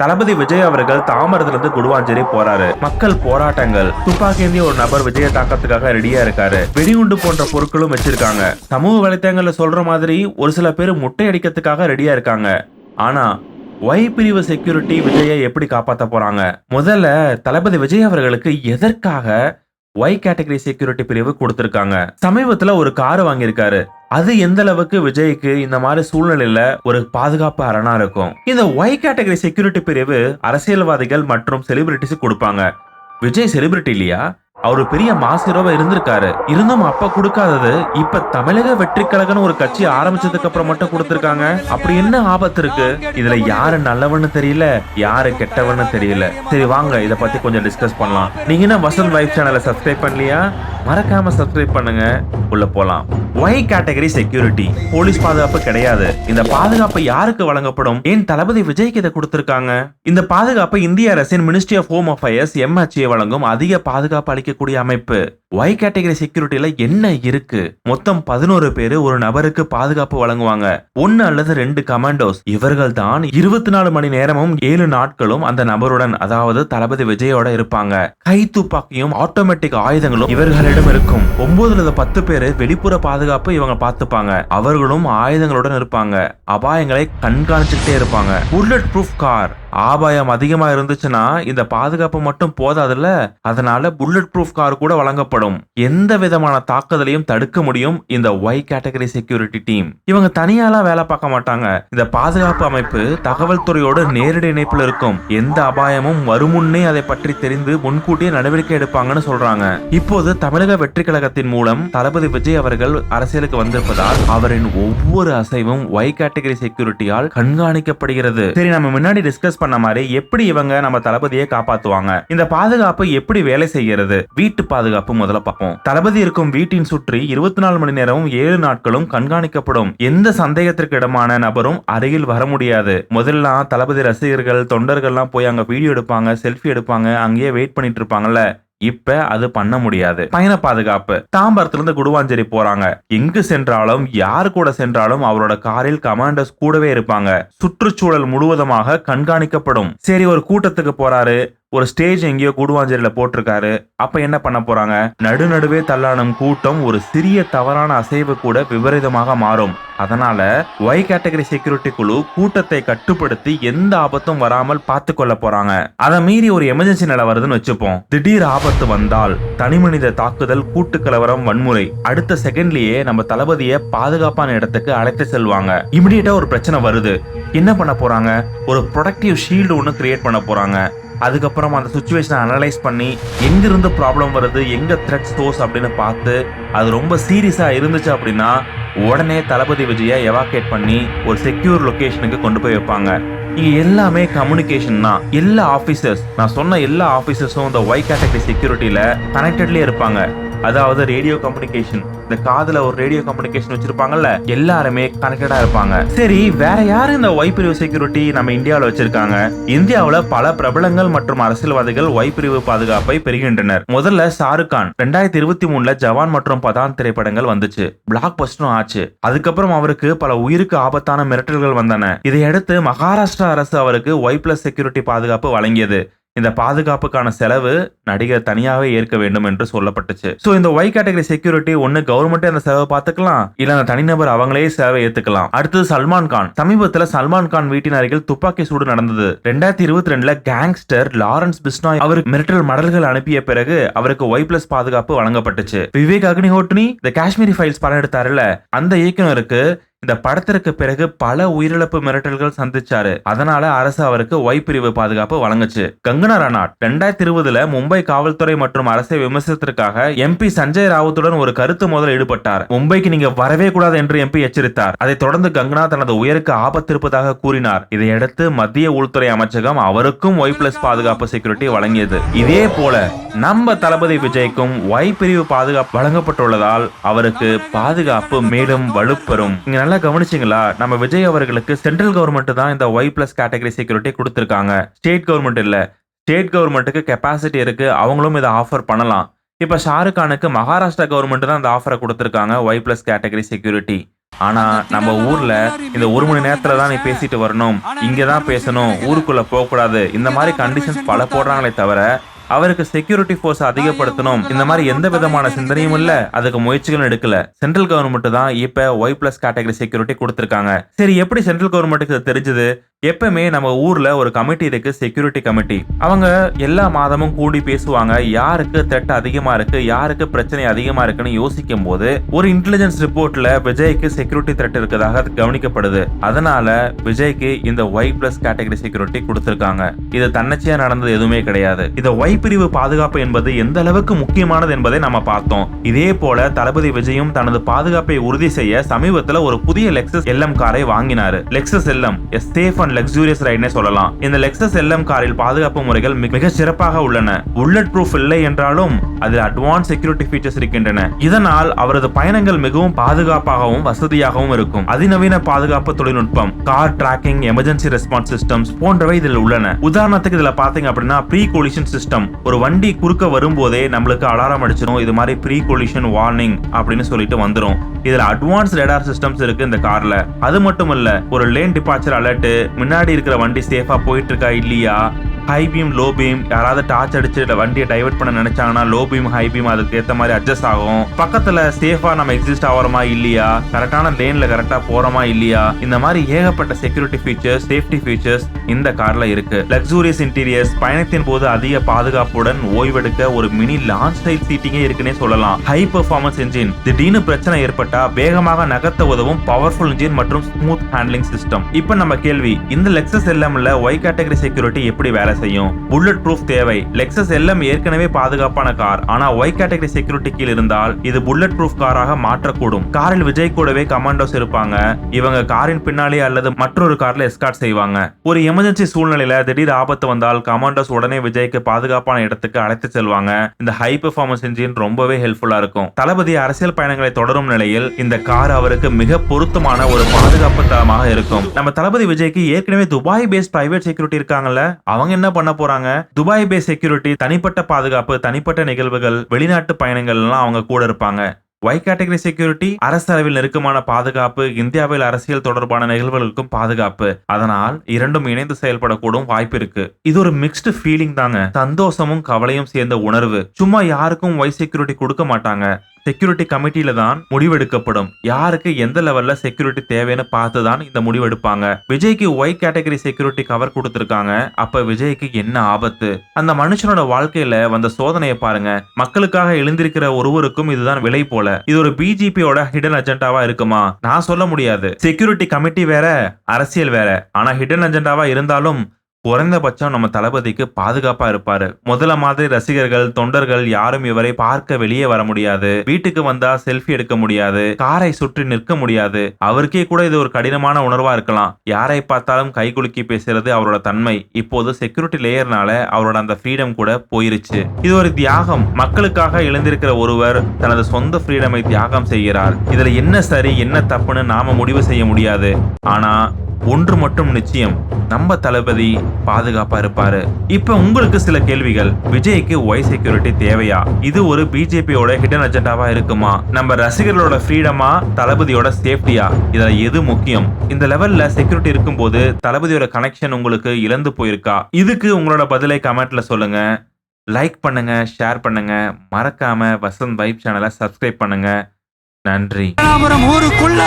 தளபதி விஜய் அவர்கள் தாம்பரத்துல இருந்து குடுவாஞ்சேரி போறாரு. மக்கள் போராட்டங்கள், துப்பாக்கி ஏந்திய ஒரு நபர் விஜய தாக்கத்துக்காக ரெடியா இருக்காரு. வெடிகுண்டு போன்ற பொருட்களும் வச்சிருக்காங்க. சமூக வலைத்தளங்கள்ல சொல்ற மாதிரி ஒரு சில பேர் முட்டை அடிக்கிறதுக்காக ரெடியா இருக்காங்க. ஆனா ஒய் பிரிவு செக்யூரிட்டி விஜயை எப்படி காப்பாத்த போறாங்க? முதல்ல தளபதி விஜய் அவர்களுக்கு எதற்காக ஒய் கேட்டகரி செக்யூரிட்டி பிரிவு கொடுத்திருக்காங்க? சமீபத்துல ஒரு கார் வாங்கியிருக்காரு. அது எந்த அளவுக்கு விஜய்க்கு இந்த மாதிரி சூழ்நிலையில ஒரு பாதுகாப்பு அரணா இருக்கும்? இந்த ஒய் கேட்டகரி செக்யூரிட்டி பிரிவு அரசியல்வாதிகள் மற்றும் செலிபிரிட்டிஸ் கொடுப்பாங்க. விஜய் செலிபிரிட்டி இல்லையா? அவரு பெரிய மாஸ் ஹீரோவா இருந்திருக்காரு. இருந்தும் அப்ப கொடுக்காதது இப்ப தமிழக வெற்றி கழகம்னு ஒரு கட்சி ஆரம்பிச்சதுக்கு அப்புறம் மட்டும் கொடுத்திருக்காங்க. அப்படி என்ன ஆபத்து இருக்கு? இதுல யாரு நல்லவன்னு தெரியல, யாரு கெட்டவன்னு தெரியல. சரி வாங்க இத பத்தி கொஞ்சம் டிஸ்கஸ் பண்ணலாம். நீங்க என்ன வசந்த் வைஃப் சேனலை சப்ஸ்கிரைப் பண்ணலையா? மறக்காம சப்ஸ்கிரைப் பண்ணுங்க. உள்ள போலாம். ஒய் கேட்டகரி செக்யூரிட்டி போலீஸ் பாதுகாப்பு கிடையாது. இந்த பாதுகாப்பு யாருக்கு வழங்கப்படும்? ஏன் தளபதி விஜய்க்கு இதை கொடுத்திருக்காங்க? இந்த பாதுகாப்பு இந்திய அரசின் ministry of home affairs MHA வழங்கும் அதிக பாதுகாப்பு அளிக்கக்கூடிய அமைப்பு. ஒய் கேட்டகரி செக்யூரிட்டில என்ன இருக்கு? மொத்தம் 11 பேரு ஒரு நபருக்கு பாதுகாப்பு வழங்குவாங்க. 1 அல்லது 2 கமாண்டோஸ். இவர்கள் தான் 24 மணி நேரமும் 7 நாட்களும் அந்த நபருடன், அதாவது தளபதி விஜயோட இருப்பாங்க. கை துப்பாக்கியும் ஆட்டோமேட்டிக் ஆயுதங்களும் இவர்களிடம் இருக்கும். 9 அல்லது 10 பேரு வெளிப்புற பாதுகாப்பு இவங்க பார்த்துப்பாங்க. அவர்களும் ஆயுதங்களுடன் இருப்பாங்க. அபாயங்களை கண்காணிச்சுட்டே இருப்பாங்க. Bullet proof car. ஆபாயம் அதிகமா இருந்துச்சுன்னா இந்த பாதுகாப்பு மட்டும் போதாதுல்ல, அதனால புல்லட் ப்ரூஃப் கார் கூட வழங்கப்படும். எந்த விதமான தாக்குதலையும் தடுக்க முடியும் இந்த ஒய் கேட்டகரி செக்யூரிட்டி டீம். இவங்க தனியாலாம் வேலை பார்க்க மாட்டாங்க. இந்த பாதுகாப்பு அமைப்பு தகவல் துறையோடு நேரடி இணைப்பில் இருக்கும். எந்த அபாயமும் வருமுன்னே அதை பற்றி தெரிந்து முன்கூட்டியே நடவடிக்கை எடுப்பாங்கன்னு சொல்றாங்க. இப்போது தமிழக வெற்றி கழகத்தின் மூலம் தளபதி விஜய் அவர்கள் அரசியலுக்கு வந்திருப்பதால் அவரின் ஒவ்வொரு அசைவும் ஒய் கேட்டகரி செக்யூரிட்டியால் கண்காணிக்கப்படுகிறது. சரி, நம்ம முன்னாடி டிஸ்கஸ் பண்ண மாதிரி எப்படி இவங்க நம்ம தளபதியை காப்பாத்துவாங்க? இந்த பாதுகாப்பு எப்படி வேலை செய்கிறது? வீட்டு பாதுகாப்பு முதல்ல பார்ப்போம். தளபதி இருக்கும் வீட்டின் சுற்றி 24 மணி நேரமும் 7 நாட்களும் கண்காணிக்கப்படும். எந்த சந்தேகத்திற்கு இடமான நபரும் அருகில் வர முடியாது. முதல்ல தளபதி ரசிகர்கள், தொண்டர்கள்லாம் போய் அங்க வீடியோ எடுப்பாங்க, செல்ஃபி எடுப்பாங்க, அங்கேயே வெயிட் பண்ணிட்டு இருப்பாங்கல்ல. இப்ப அது பண்ண முடியாது. பயண பாதுகாப்பு. தாம்பரத்திலிருந்து குடுவாஞ்சேரி போறாங்க. எங்கு சென்றாலும், யார் கூட சென்றாலும் அவரோட காரில் கமாண்டர்ஸ் கூடவே இருப்பாங்க. சுற்றுச்சூழல் முழுவதுமாக கண்காணிக்கப்படும். சரி, ஒரு கூட்டத்துக்கு போறாரு, ஒரு ஸ்டேஜ் எங்கேயோ குடுவாஞ்சேரியில போட்டிருக்காரு. அப்ப என்ன பண்ண போறாங்க? நடுநடுவே தள்ளாடும் கூட்டம் ஒரு சிறிய தவறான அசைவு கூட விபரீதமாக மாறும். அதனால ஒய் கேட்டகரி செக்யூரிட்டி குழு கூட்டத்தை கட்டுப்படுத்தி எந்த ஆபத்தும் வராமல் பார்த்து கொள்ள போறாங்க. அதை மீறி ஒரு எமர்ஜென்சி நிலை வருதுன்னு வச்சுப்போம். திடீர் ஆபத்து வந்தால், தனிமனித தாக்குதல், கூட்டு கலவரம், வன்முறை, அடுத்த செகண்ட்லயே நம்ம தளபதியை பாதுகாப்பான இடத்துக்கு அழைத்து செல்வாங்க. இமிடியேட்டா ஒரு பிரச்சனை வருது, என்ன பண்ண போறாங்க? ஒரு ப்ரொடக்டிவ் ஷீல்டு ஒன்று கிரியேட் பண்ண போறாங்க. அதுக்கப்புறம் அந்த சுச்சுவேஷனை அனலைஸ் பண்ணி எங்கிருந்து ப்ராப்ளம் வருது, எங்க த்ரெட் சோர்ஸ் அப்படின்னு பார்த்து அது ரொம்ப சீரியஸா இருந்துச்சு அப்படின்னா உடனே தளபதி விஜயை எவாக்குவேட் பண்ணி ஒரு செக்யூர் லொகேஷனுக்கு கொண்டு போய் வைப்பாங்க. இங்க எல்லாமே கம்யூனிகேஷன் தான். எல்லா ஆபீசர்ஸ், நான் சொன்ன எல்லா ஆபீசர்ஸும் இந்த ஒய் கேட்டகரி செக்யூரிட்டியில கனெக்டட்லயே இருப்பாங்க. அதாவது ரேடியோ கம்யூனிகேஷன், இந்த காதுல ஒரு ரேடியோ கம்யூனிகேஷன் வச்சிருப்பாங்கல்ல, எல்லாருமே கனெக்டடா இருப்பாங்க. சரி, வேற யாரு இந்த ஒய் பிரிவு செக்யூரிட்டி நம்ம இந்தியாவில் வச்சிருக்காங்க? இந்தியாவில் பல பிரபலங்கள் மற்றும் அரசியல்வாதிகள் ஒய் பிரிவு பாதுகாப்பை பெறுகின்றனர். முதல்ல ஷாருக் கான் 2023 ஜவான் மற்றும் பதான் திரைப்படங்கள் வந்துச்சு. பிளாக் பஸ்டரும் ஆச்சு. அதுக்கப்புறம் அவருக்கு பல உயிருக்கு ஆபத்தான மிரட்டல்கள் வந்தன. இதையடுத்து மகாராஷ்டிரா அரசு அவருக்கு ஒய் பிளஸ் செக்யூரிட்டி பாதுகாப்பு வழங்கியது. இந்த பாதுகாப்புக்கான செலவு நடிகர் தனியாவே ஏற்க வேண்டும் என்று சொல்லப்பட்டுச்சு. சோ இந்த ஒய் கேட்டகரி செக்யூரிட்டி ஒன்னு கவர்மெண்டே அந்த செலவை பார்த்துக்கலாம், இல்ல அந்த தனிநபர் அவங்களே செலவை ஏத்துக்கலாம். அடுத்தது சல்மான் கான். சமீபத்துல சல்மான் கான் வீட்டின் அருகில் துப்பாக்கி சூடு நடந்தது. 2022 கேங்ஸ்டர் லாரன்ஸ் பிஸ்னாய் அவருக்கு மிரட்டல் மடல்கள் அனுப்பிய பிறகு அவருக்கு ஒய் பிளஸ் பாதுகாப்பு வழங்கப்பட்டுச்சு. விவேக் அக்னிஹோட்ரி இந்த காஷ்மீரி ஃபைல்ஸ் படம் எடுத்தாருல, அந்த இயக்குனருக்கு இந்த படத்திற்கு பிறகு பல உயிரிழப்பு மிரட்டல்கள் சந்திச்சாரு. அதனால அரசு அவருக்கு ஒய் பிரிவு பாதுகாப்பு வழங்குச்சு. கங்கனா ரனாட் 2020 மும்பை காவல்துறை மற்றும் அரசை விமர்சனத்திற்காக MP சஞ்சய் ராவுத்துடன் ஒரு கருத்து மோதல் ஈடுபட்டார். மும்பைக்கு நீங்க வரவே கூடாது என்று MP எச்சரித்தார். அதைத் தொடர்ந்து கங்கனா தனது உயிருக்கு ஆபத்து இருப்பதாக கூறினார். இதையடுத்து மத்திய உள்துறை அமைச்சகம் அவருக்கும் ஒய் பிளஸ் பாதுகாப்பு செக்யூரிட்டி வழங்கியது. இதே போல நம்ம தளபதி விஜய்க்கும் ஒய் பிரிவு பாதுகாப்பு வழங்கப்பட்டுள்ளதால் அவருக்கு பாதுகாப்பு மேலும் வலுப்பெறும். நல்லா கவனிச்சிங்களா? நம்ம விஜய் அவர்களுக்கு சென்ட்ரல் கவர்மெண்ட் தான் இந்த ஒய் பிளஸ் கேட்டகரி செக்யூரிட்டி கொடுத்திருக்காங்க. ஸ்டேட் கவர்மெண்ட் இல்ல. ஸ்டேட் கவர்மெண்ட்டுக்கு கெப்பாசிட்டி இருக்கு, அவங்களும் இதை ஆஃபர் பண்ணலாம். இப்ப ஷாருக் கானுக்கு மகாராஷ்டிரா கவர்மெண்ட் தான் இந்த ஆஃபரை கொடுத்திருக்காங்க, ஒய் பிளஸ் கேட்டகரி செக்யூரிட்டி. ஆனா நம்ம ஊர்ல இந்த 1 மணி நேரத்துல தான் நீ பேசிட்டு வரணும், இங்கதான் பேசணும், ஊருக்குள்ள போக கூடாது, இந்த மாதிரி கண்டிஷன்ஸ் பல போடுறாங்களே தவிர அவருக்கு செக்யூரிட்டி ஃபோர்ஸ் அதிகப்படுத்தணும் இந்த மாதிரி எந்த விதமான சிந்தனையும் இல்ல, அதுக்கு முயற்சிகளும் எடுக்கல. சென்ட்ரல் கவர்மெண்ட் தான் இப்ப Y+ கேட்டகரி செக்யூரிட்டி கொடுத்திருக்காங்க. சரி, எப்படி சென்ட்ரல் கவர்மெண்ட்டுக்கு இது தெரிஞ்சது? எப்பவுமே நம்ம ஊர்ல ஒரு கமிட்டி இருக்கு, செக்யூரிட்டி கமிட்டி. அவங்க எல்லா மாதமும் கூடி பேசுவாங்க. யாருக்கு த்ரெட் அதிகமா இருக்கு, யாருக்கு பிரச்சனை அதிகமா இருக்குன்னு யோசிக்கும் போது ஒரு இன்டெலிஜென்ஸ் ரிப்போர்ட்ல விஜய்க்கு செக்யூரிட்டி த்ரெட் இருக்கதாக கவனிக்கப்படுது. அதனால விஜய்க்கு இந்த Y+ கேட்டகரி செக்யூரிட்டி கொடுத்திருக்காங்க. இது தன்னிச்சையா நடந்தது எதுவுமே கிடையாது. இத Y பிரிவு பாதுகாப்பு என்பது எந்த அளவுக்கு முக்கியமானது என்பதை நம்ம பார்த்தோம். இதே போல தளபதி விஜயும் தனது பாதுகாப்பை உறுதி செய்ய சமீபத்தில் ஒரு புதிய லெக்சஸ் LM காரை வாங்கினாரு. Lexus LM safe and luxurious ரைட்னே சொல்லலாம். இந்த லெக்சஸ் LM காரில் பாதுகாப்பு முறைகள் மிக சிறப்பாக உள்ளன. புல்லட் ப்ரூஃப் இல்லை என்றாலும் அதில் அட்வான்ஸ் செக்யூரிட்டி ஃபீச்சர்ஸ் இருக்கின்றன. இதனால் அவரது பயணங்கள் மிகவும் பாதுகாப்பாகவும் வசதியாகவும் இருக்கும். அதிநவீன பாதுகாப்பு தொழில்நுட்பம், car tracking, emergency response systems போன்றவை இதில் உள்ளன. உதாரணத்துக்கு இதுல பாத்தீங்க அப்படின்னா ப்ரீ கொலிஷன் சிஸ்டம். ஒரு வண்டி குறுக்க வரும்போதே நம்மளுக்கு அலாரம் அடிச்சிடும், இது மாதிரி ப்ரீ கொலிஷன் வார்னிங் அப்படின்னு சொல்லிட்டு வந்துரும். இதுல அட்வான்ஸ் ரேடார் சிஸ்டம்ஸ் இருக்கு இந்த கார்ல. அது மட்டும் இல்ல, ஒரு லேன் டிபார்ச்சர் அலர்ட், முன்னாடி இருக்கிற வண்டி சேஃபா போயிட்டு இருக்கா இல்லையா, ஹை பீம் லோ பீம், யாராவது டார்ச் அடிச்சு வண்டியை டைவர்ட் பண்ண நினைச்சாங்கன்னா லோ பீம் ஹை பீம் அதுக்கு ஏத்த மாதிரி அட்ஜஸ்ட் ஆகும். பக்கத்துல சேஃபா நம்ம எக்ஸிஸ்ட் ஆகிறோமா இல்லையா, கரெக்டான லேன்ல கரெக்டா போறோமா இல்லையா, இந்த மாதிரி ஏகப்பட்ட செக்யூரிட்டி ஃபீச்சர்ஸ், சேஃப்டி ஃபீச்சர்ஸ் இந்த கார்ல இருக்கு. லக்ஸூரியஸ் இன்டீரியர்ஸ், பயணத்தின் போது அதிக பாதுகாப்புடன் ஓய்வெடுக்க ஒரு மினி லான்ச் ஸ்டைல் சீட்டிங்கே இருக்குன்னே சொல்லலாம். ஹை பெர்ஃபார்மன்ஸ் இன்ஜின், திடீர்னு பிரச்சனை ஏற்பட்டா வேகமாக நகர்த்த உதவும் பவர்ஃபுல் இன்ஜின் மற்றும் ஸ்மூத் ஹேண்ட்லிங் சிஸ்டம். இப்போ நம்ம கேள்வி, இந்த லெக்சஸ் LMல Y கேட்டகரி செக்யூரிட்டி எப்படி வேலை செய்யும்? புல்லட் ப்ரூஃப் தேவை. லெக்சஸ் LM ஏற்கனவே பாதுகாப்பான கார், ஆனா Y கேட்டகரி செக்யூரிட்டி கீழ் இருந்தால் இது புல்லட் ப்ரூஃப் காராக மாற்றக்கூடும். காரில் விஜய் கூடவே கமாண்டோஸ் இருப்பாங்க. இவங்க காரின் பின்னாலே அல்லது மற்றொரு கார்ல எஸ்கார்ட் செய்வாங்க. ஒரு எமர்ஜென்சி சூழ்நிலையில திடீர் ஆபத்து வந்தால் கமாண்டோஸ் உடனே விஜய்க்கு பாதுகாப்பான இடத்துக்கு அழைத்து செல்வாங்க. இந்த ஹை பெர்ஃபார்மன்ஸ் இன்ஜின் ரொம்பவே ஹெல்ப்ஃபுல்லா இருக்கும். தளபதி அரசியல் பயணங்களை தொடரும் நிலையில் இந்த கார் அவருக்கு மிக பொருத்தமான ஒரு பாதுகாப்பு தளமாக இருக்கும். நம்ம தளபதி விஜய்க்கு ஏற்கனவே துபாய் பேஸ்ட் பிரைவேட் செக்யூரிட்டி இருக்காங்கல்ல, அவங்க என்ன பண்ண போறாங்க? துபாய் பேஸ்ட் செக்யூரிட்டி, தனிப்பட்ட பாதுகாப்பு, தனிப்பட்ட நிகழ்வுகள், வெளிநாட்டு பயணங்கள் எல்லாம் அவங்க கூட இருப்பாங்க. Y கேட்டகரி செக்யூரிட்டி அரசளவில் நெருக்கமான பாதுகாப்பு, இந்தியாவில் அரசியல் தொடர்பான நிகழ்வுகளுக்கும் பாதுகாப்பு. அதனால் இரண்டும் இணைந்து செயல்படக்கூடும் வாய்ப்பு இருக்கு. இது ஒரு மிக்ஸ்டு ஃபீலிங் தாங்க. சந்தோஷமும் கவலையும் சேர்ந்த உணர்வு. சும்மா யாருக்கும் Y செக்யூரிட்டி கொடுக்க மாட்டாங்க. செக்யூரிட்டி கமிட்டியில தான் முடிவெடுக்கப்படும். யாருக்கு எந்த லெவல்ல செக்யூரிட்டி தேவைன்னு பார்த்து தான் இந்த முடிவெடுப்பாங்க. விஜய்க்கு Y கேட்டகரி செக்யூரிட்டி கவர் கொடுத்திருக்காங்க. அப்ப விஜய்க்கு என்ன ஆபத்து? அந்த மனுஷனோட வாழ்க்கையில வந்த சோதனையை பாருங்க. மக்களுக்காக எழுந்திருக்கிற ஒருவருக்கும் இதுதான் விலை போல. இது ஒரு பிஜேபியோட ஹிடன் அஜெண்டாவா இருக்குமா? நான் சொல்ல முடியாது. செக்யூரிட்டி கமிட்டி வேற, அரசியல் வேற. ஆனா ஹிடன் அஜெண்டாவா இருந்தாலும் குறைந்தபட்சம் நம்ம தளபதிக்கு பாதுகாப்பா இருப்பாரு. முதல்ல மாதிரி ரசிகர்கள், தொண்டர்கள் யாரும் இவரை பார்க்க வெளியே வர முடியாது. வீட்டுக்கு வந்தா செல்ஃபி எடுக்க முடியாது. காரை சுற்றி நிற்க முடியாது. அவருக்கே கூட இது ஒரு கடினமான உணர்வா இருக்கலாம். யாரை பார்த்தாலும் கை குலுக்கி பேசுறது அவரோட தன்மை. இப்போது செக்யூரிட்டி லேயர்னால அவரோட அந்த ஃப்ரீடம் கூட போயிருச்சு. இது ஒரு தியாகம். மக்களுக்காக எழுந்திருக்கிற ஒருவர் தனது சொந்த ஃப்ரீடமை தியாகம் செய்கிறார். இதுல என்ன சரி என்ன தப்புன்னு நாம முடிவு செய்ய முடியாது. ஆனா ஒன்று மட்டும் நிச்சயம், நம்ம தளபதி பாதுகாப்பா இருப்பாரு. இப்ப உங்களுக்கு சில கேள்விகள். விஜய்க்கு Y செக்யூரிட்டி தேவையா? இது ஒரு பிஜேபியோட ஹிடன் அஜெண்டாவா இருக்குமா? நம்ம ரசிகர்களோட ஃப்ரீடமா, தளபதியோட சேஃப்டியா? இதுல எது முக்கியம்? இந்த லெவல்ல செக்யூரிட்டி இருக்கும்போது தளபதியோட கனெக்ஷன் உங்களுக்கு இழந்து போயிருக்கா? இதுக்கு உங்களோட பதிலை கமெண்ட்ல சொல்லுங்க. லைக் பண்ணுங்க, ஷேர் பண்ணுங்க. மறக்காம வசந்த் வைப் சேனலை சப்ஸ்கிரைப் பண்ணுங்க. நன்றி. ஊருக்குள்ள